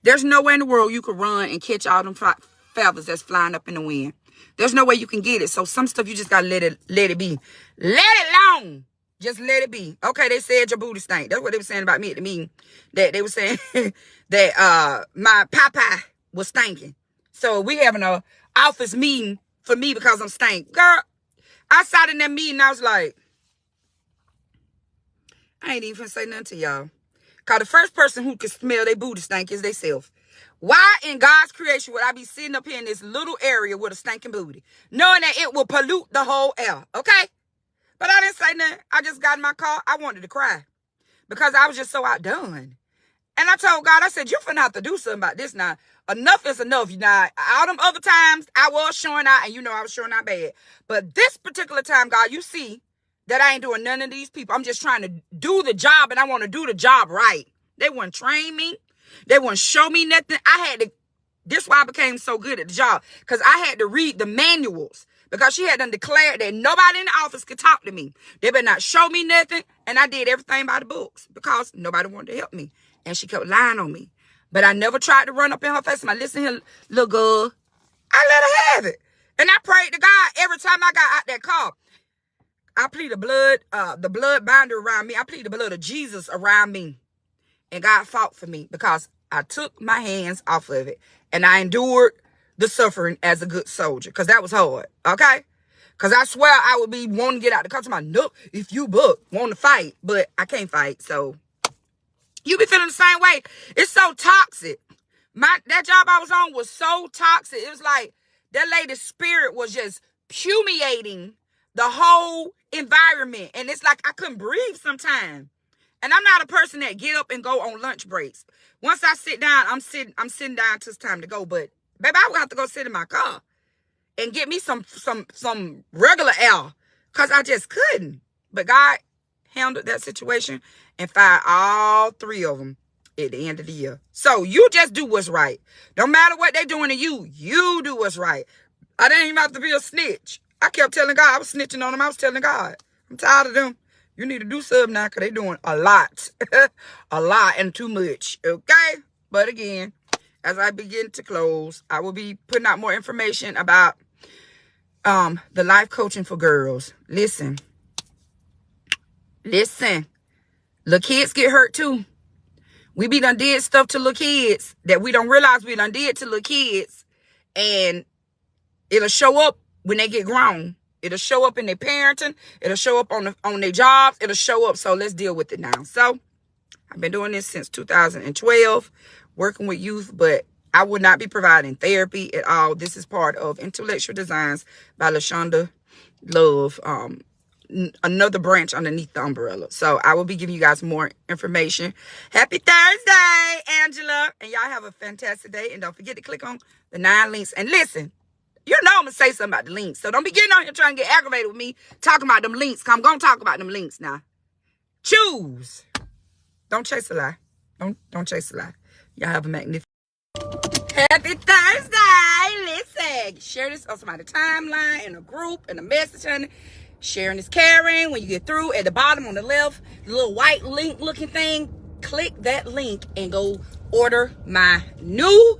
There's no way in the world you could run and catch all them feathers that's flying up in the wind. There's no way you can get it. So some stuff you just got to let it be. Let it alone. Just let it be. Okay, they said your booty stank. That's what they were saying about me at the meeting. That they were saying that my papa was stinking. So we having a office meeting for me because I'm stank. Girl, I sat in that meeting, I was like, I ain't even finna say nothing to y'all. Because the first person who can smell their booty stink is theyself. Why in God's creation would I be sitting up here in this little area with a stinking booty? Knowing that it will pollute the whole air, okay? But I didn't say nothing. I just got in my car. I wanted to cry. Because I was just so outdone. And I told God, I said, you're finna have to do something about this now. Enough is enough. Now, all them other times, I was showing out, and I was showing out bad. But this particular time, God, you see that I ain't doing none of these people. I'm just trying to do the job, and I want to do the job right. They wouldn't train me. They wouldn't show me nothing. This is why I became so good at the job. Because I had to read the manuals. Because she had done declared that nobody in the office could talk to me. They better not show me nothing. And I did everything by the books. Because nobody wanted to help me. And she kept lying on me. But I never tried to run up in her face. And I listen here, little girl. I let her have it. And I prayed to God every time I got out that car. I plead the blood binder around me. I plead the blood of Jesus around me. And God fought for me because I took my hands off of it. And I endured the suffering as a good soldier. Because that was hard. Okay? Because I swear I would be wanting to get out the car to my nook if you want to fight. But I can't fight. So you be feeling the same way. It's so toxic. That job I was on was so toxic. It was like that lady's spirit was just pumiating the whole environment. And it's like I couldn't breathe sometimes. And I'm not a person that get up and go on lunch breaks. Once I sit down, I'm sitting down till it's time to go. But baby, I would have to go sit in my car and get me some regular air. Because I just couldn't. But God handled that situation and fired all 3 of them. at the end of the year. So you just do what's right. Don't matter what they doing to you. You do what's right. I didn't even have to be a snitch. I kept telling God. I was snitching on them. I was telling God, I'm tired of them. You need to do something now because they doing a lot. A lot and too much. Okay? But again, as I begin to close, I will be putting out more information about the life coaching for girls. Listen. Little kids get hurt too. We be done did stuff to little kids that we don't realize we done did to little kids. And it'll show up when they get grown. It'll show up in their parenting. It'll show up on their jobs. It'll show up. So let's deal with it now. So I've been doing this since 2012, working with youth, but I would not be providing therapy at all. This is part of Intellectual Designs by LaShonda Love, another branch underneath the umbrella. So I will be giving you guys more information. Happy Thursday, Angela. And y'all have a fantastic day. And don't forget to click on the 9 links. And listen, you know I'm going to say something about the links. So don't be getting on here trying to get aggravated with me talking about them links. Cause I'm going to talk about them links now. Choose. Don't chase a lie. Don't chase a lie. Y'all have a magnificent Happy Thursday. Listen, share this on somebody's timeline, in a group, in a message, honey. Sharing is caring. When you get through, at the bottom on the left, the little white link looking thing, click that link and go order my new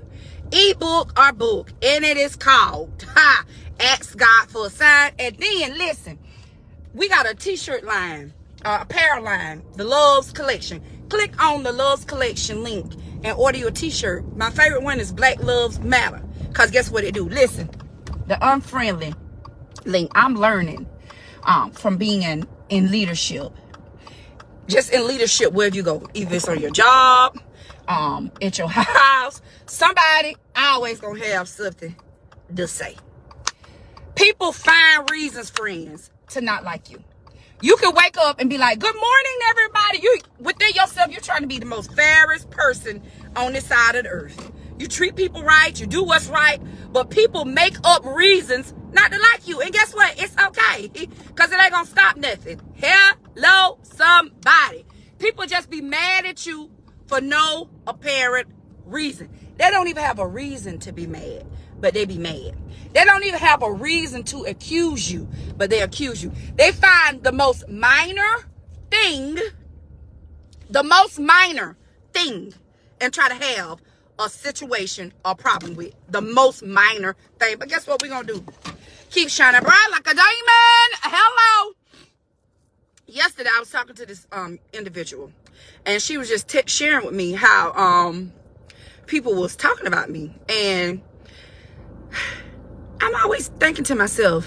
ebook or book. And it is called Ask God for a Sign. And then, listen, we got a t-shirt line, apparel line, the Loves Collection. Click on the Loves Collection link and order your t-shirt. My favorite one is Black Lives Matter. Because guess what it do? Listen, the unfriendly link. I'm learning from being in leadership. Just in leadership, wherever you go. Either it's on your job, at your house. Somebody always going to have something to say. People find reasons, friends, to not like you. You can wake up and be like, good morning, everybody. You within yourself, you're trying to be the most fairest person on this side of the earth. You treat people right. You do what's right. But people make up reasons not to like you. And guess what? It's okay. Because it ain't going to stop nothing. Hello, somebody. People just be mad at you for no apparent reason. They don't even have a reason to be mad, but they be mad. They don't even have a reason to accuse you, but they accuse you. They find the most minor thing, and try to have a situation or problem with the most minor thing. But guess what we're going to do? Keep shining bright like a diamond. Hello. Yesterday, I was talking to this individual, and she was just sharing with me how people was talking about me. And I'm always thinking to myself,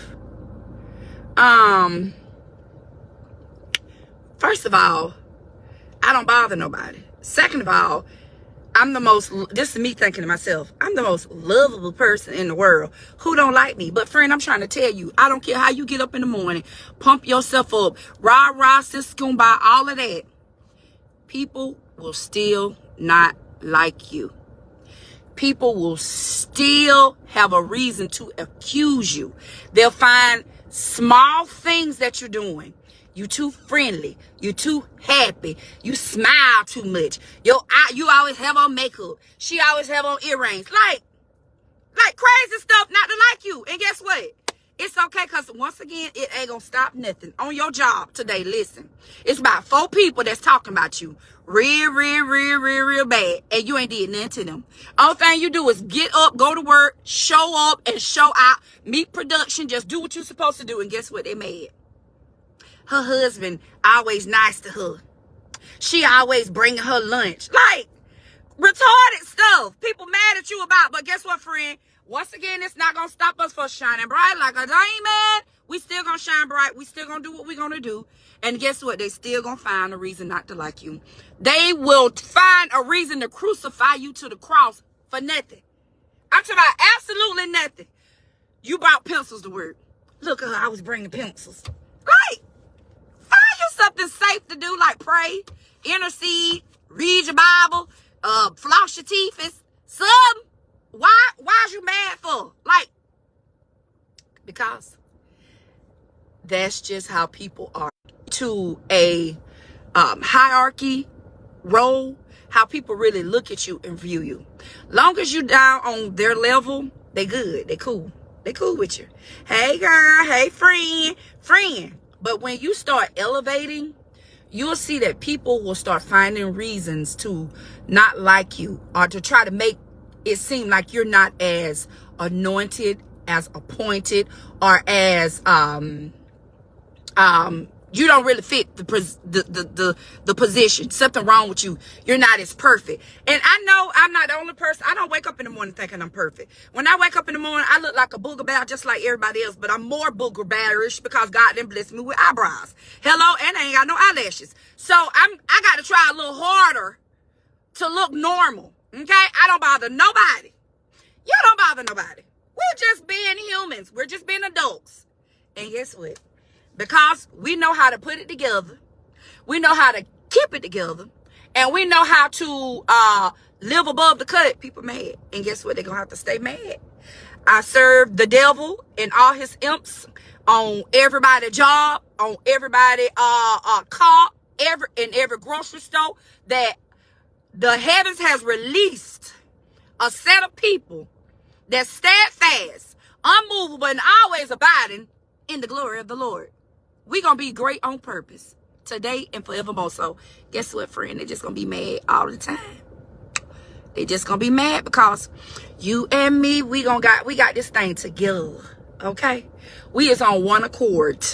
first of all, I don't bother nobody. Second of all, this is me thinking to myself, I'm the most lovable person in the world. Who don't like me? But friend, I'm trying to tell you, I don't care how you get up in the morning, pump yourself up, rah, sis, kumbaya, all of that. People will still not like you. People will still have a reason to accuse you. They'll find small things that you're doing. You too friendly. You too happy. You smile too much. You always have on makeup. She always have on earrings. Like crazy stuff not to like you. And guess what? It's okay, because once again, it ain't gonna stop nothing. On your job today, listen. It's about 4 people that's talking about you. Real bad. And you ain't did nothing to them. All thing you do is get up, go to work, show up, and show out. Meet production. Just do what you're supposed to do. And guess what? They mad. Her husband always nice to her. She always bringing her lunch. Like, retarded stuff. People mad at you about. But guess what, friend? Once again, it's not going to stop us from shining bright like a diamond. We still going to shine bright. We still going to do what we're going to do. And guess what? They still going to find a reason not to like you. They will find a reason to crucify you to the cross for nothing. I'm talking about absolutely nothing. You brought pencils to work. Look at her. I was bringing pencils. Right. Find you something safe to do, like pray, intercede, read your Bible, floss your teeth. It's something. Why is you mad for? Like, because that's just how people are. To a hierarchy roll, how people really look at you and view you. Long as you down on their level, they good. They cool. They cool with you. Hey, girl. Hey, friend. But when you start elevating, you'll see that people will start finding reasons to not like you, or to try to make it seem like you're not as anointed, as appointed, or as you don't really fit the position. Something wrong with you. You're not as perfect. And I know I'm not the only person. I don't wake up in the morning thinking I'm perfect. When I wake up in the morning, I look like a booger bear just like everybody else, but I'm more booger bearish because God didn't bless me with eyebrows. Hello, and I ain't got no eyelashes. So I got to try a little harder to look normal. Okay? I don't bother nobody. You don't bother nobody. We're just being humans. We're just being adults. And guess what? Because we know how to put it together, we know how to keep it together, and we know how to live above the cut, people mad. And guess what? They're going to have to stay mad. I serve the devil and all his imps on everybody's job, on everybody's car, in every grocery store, that the heavens has released a set of people that steadfast, unmovable, and always abiding in the glory of the Lord. We're going to be great on purpose today and forevermore. So guess what, friend? They're just going to be mad all the time. They just going to be mad because you and me, we got this thing together. Okay? We is on one accord.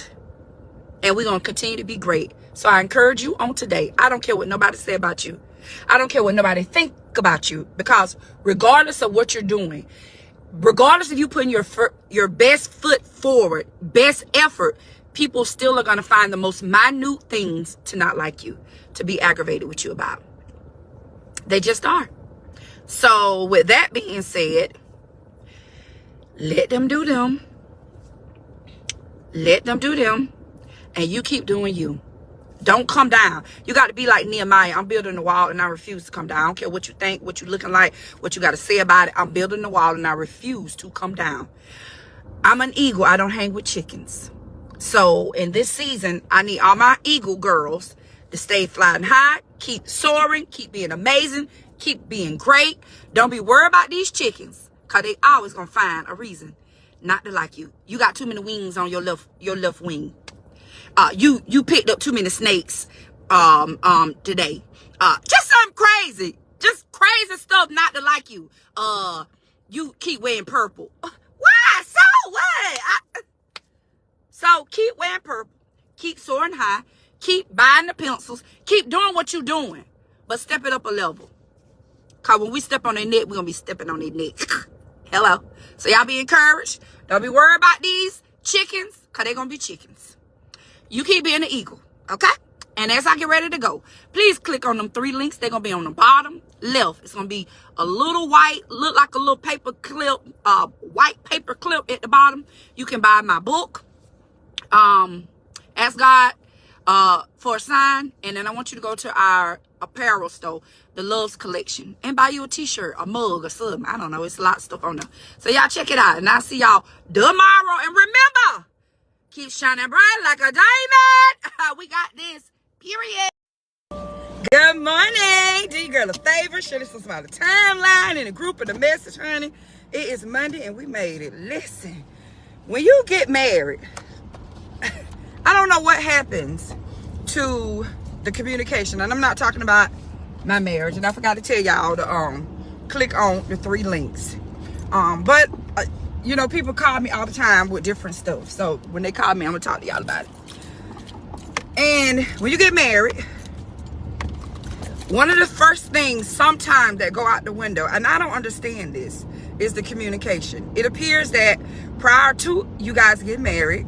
And we're going to continue to be great. So I encourage you on today. I don't care what nobody say about you. I don't care what nobody think about you. Because regardless of what you're doing, regardless of you putting your best foot forward, best effort, people still are going to find the most minute things to not like you, to be aggravated with you about. They just are. So with that being said, let them do them. Let them do them. And you keep doing you. Don't come down. You got to be like Nehemiah. I'm building the wall and I refuse to come down. I don't care what you think, what you looking like, what you got to say about it. I'm building the wall and I refuse to come down. I'm an eagle. I don't hang with chickens. So in this season, I need all my eagle girls to stay flying high, keep soaring, keep being amazing, keep being great. Don't be worried about these chickens, because they always going to find a reason not to like you. You got too many wings on your left wing. You picked up too many snakes today. Just something crazy. Just crazy stuff not to like you. You keep wearing purple. Why? So what? So keep wearing purple. Keep soaring high. Keep buying the pencils. Keep doing what you're doing. But step it up a level. Because when we step on their neck, we're going to be stepping on their neck. Hello. So y'all be encouraged. Don't be worried about these chickens, because they're going to be chickens. You keep being an eagle. Okay? And as I get ready to go, please click on them 3 links. They're going to be on the bottom left. It's going to be a little white, look like a little paper clip, white paper clip at the bottom. You can buy my book. Ask God for a sign, and then I want you to go to our apparel store, the Loves Collection, and buy you a t-shirt, a mug, or something. I don't know. It's a lot of stuff on there. So y'all check it out, and I'll see y'all tomorrow. And remember, keep shining bright like a diamond. We got this. Period. Good morning. Do your girl a favor. Share this on the timeline, in a group, in a message, honey. It is Monday, and we made it. Listen, when you get married, I don't know what happens to the communication, and I'm not talking about my marriage, and I forgot to tell y'all to click on the 3 links. But you know, people call me all the time with different stuff, so when they call me, I'm gonna talk to y'all about it. And when you get married, one of the first things sometimes that go out the window, and I don't understand this, is the communication. It appears that prior to you guys get married,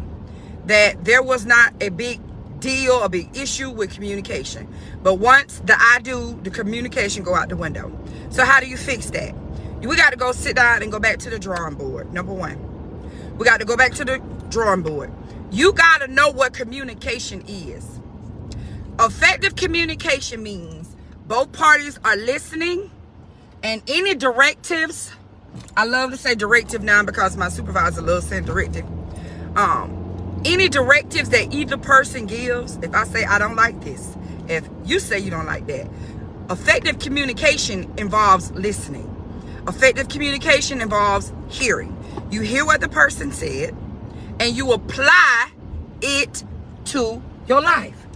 that there was not a big deal, a big issue with communication. But once the communication go out the window. So how do you fix that? We got to go sit down and go back to the drawing board. Number 1, we got to go back to the drawing board. You got to know what communication is. Effective communication means both parties are listening, and any directives, I love to say directive now because my supervisor loves saying directive. Any directives that either person gives, if I say I don't like this, if you say you don't like that, Effective communication involves listening. Effective communication involves hearing. You hear what the person said and you apply it to your life.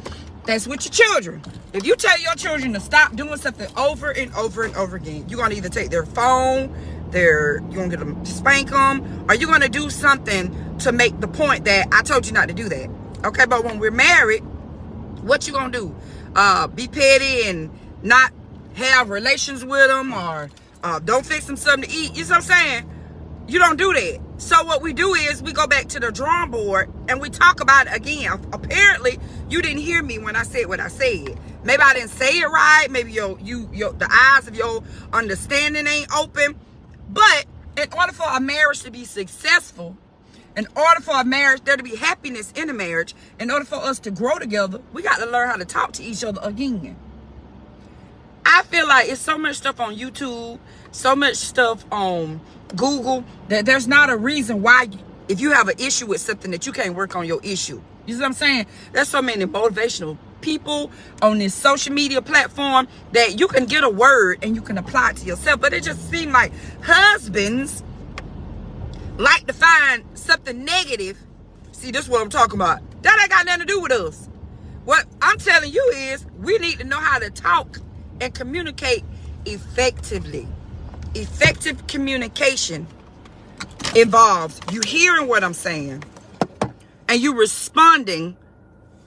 That's with your children. If you tell your children to stop doing something over and over and over again, you're going to either take their phone, you're going to get them to spank them, or you're going to do something to make the point that I told you not to do that. Okay, but when we're married, what you going to do? Be petty and not have relations with them, or don't fix them something to eat. You know what I'm saying? You don't do that. So what we do is we go back to the drawing board and we talk about it again. Apparently, you didn't hear me when I said what I said. Maybe I didn't say it right. Maybe the eyes of your understanding ain't open. But in order for a marriage to be successful, in order for a marriage, there to be happiness in a marriage, in order for us to grow together, we got to learn how to talk to each other again. I feel like it's so much stuff on YouTube, so much stuff on Google, that there's not a reason why, if you have an issue with something, that you can't work on your issue. You see what I'm saying? There's so many motivational people on this social media platform that you can get a word and you can apply it to yourself. But it just seems like husbands like to find something negative. See, this is what I'm talking about. That ain't got nothing to do with us. What I'm telling you is we need to know how to talk and communicate effectively. Effective communication involves you hearing what I'm saying and you responding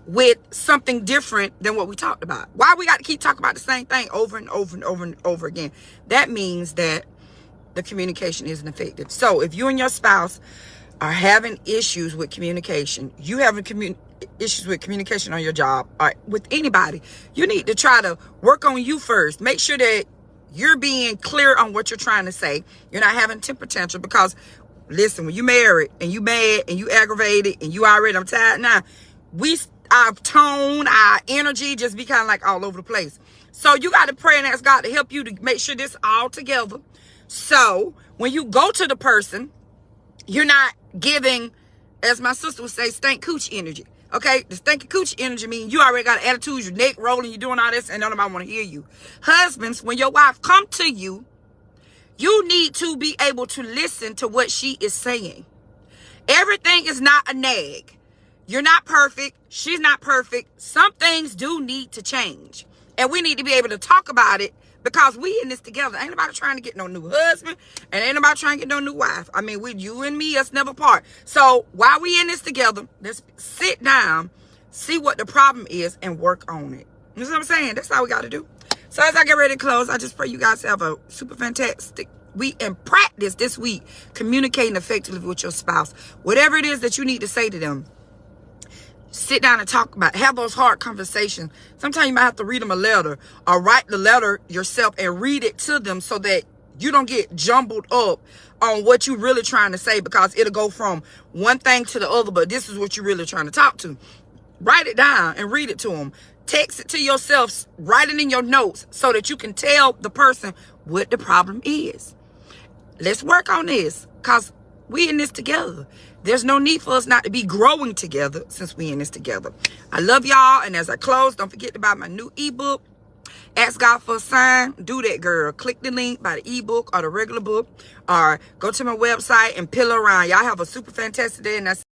with something different than what we talked about. Why we got to keep talking about the same thing over and over and over and over again? That means that the communication isn't effective. So if you and your spouse are having issues with communication, you having issues with communication on your job or with anybody, you need to try to work on you first. Make sure that you're being clear on what you're trying to say. You're not having temper tantrum, because listen, when you married and you mad and you aggravated and you already, I'm tired now, our tone, our energy just be kind of like all over the place. So you got to pray and ask God to help you to make sure this all together. So when you go to the person, you're not giving, as my sister would say, stank cooch energy. Okay, the stinky cooch energy means you already got an attitude, your neck rolling, you're doing all this, and nobody want to hear you. Husbands, when your wife come to you, you need to be able to listen to what she is saying. Everything is not a nag. You're not perfect. She's not perfect. Some things do need to change. And we need to be able to talk about it, because we in this together. Ain't nobody trying to get no new husband, and ain't nobody trying to get no new wife. I mean, you and me, us never part. So while we in this together, let's sit down, see what the problem is, and work on it. You know what I'm saying? That's how we got to do. So as I get ready to close, I just pray you guys have a super fantastic week and practice this week communicating effectively with your spouse. Whatever it is that you need to say to them, sit down and talk about it. Have those hard conversations. Sometimes you might have to read them a letter, or write the letter yourself and read it to them, so that you don't get jumbled up on what you're really trying to say, because it'll go from one thing to the other, but this is what you're really trying to talk to. Write it down and read it to them. Text it to yourself. Write it in your notes so that you can tell the person what the problem is. Let's work on this, because we in this together. There's no need for us not to be growing together, since we in this together. I love y'all. And as I close, don't forget to buy my new ebook, Ask God for a Sign. Do that, girl. Click the link, buy the ebook or the regular book, or go to my website and pill around. Y'all have a super fantastic day, and that's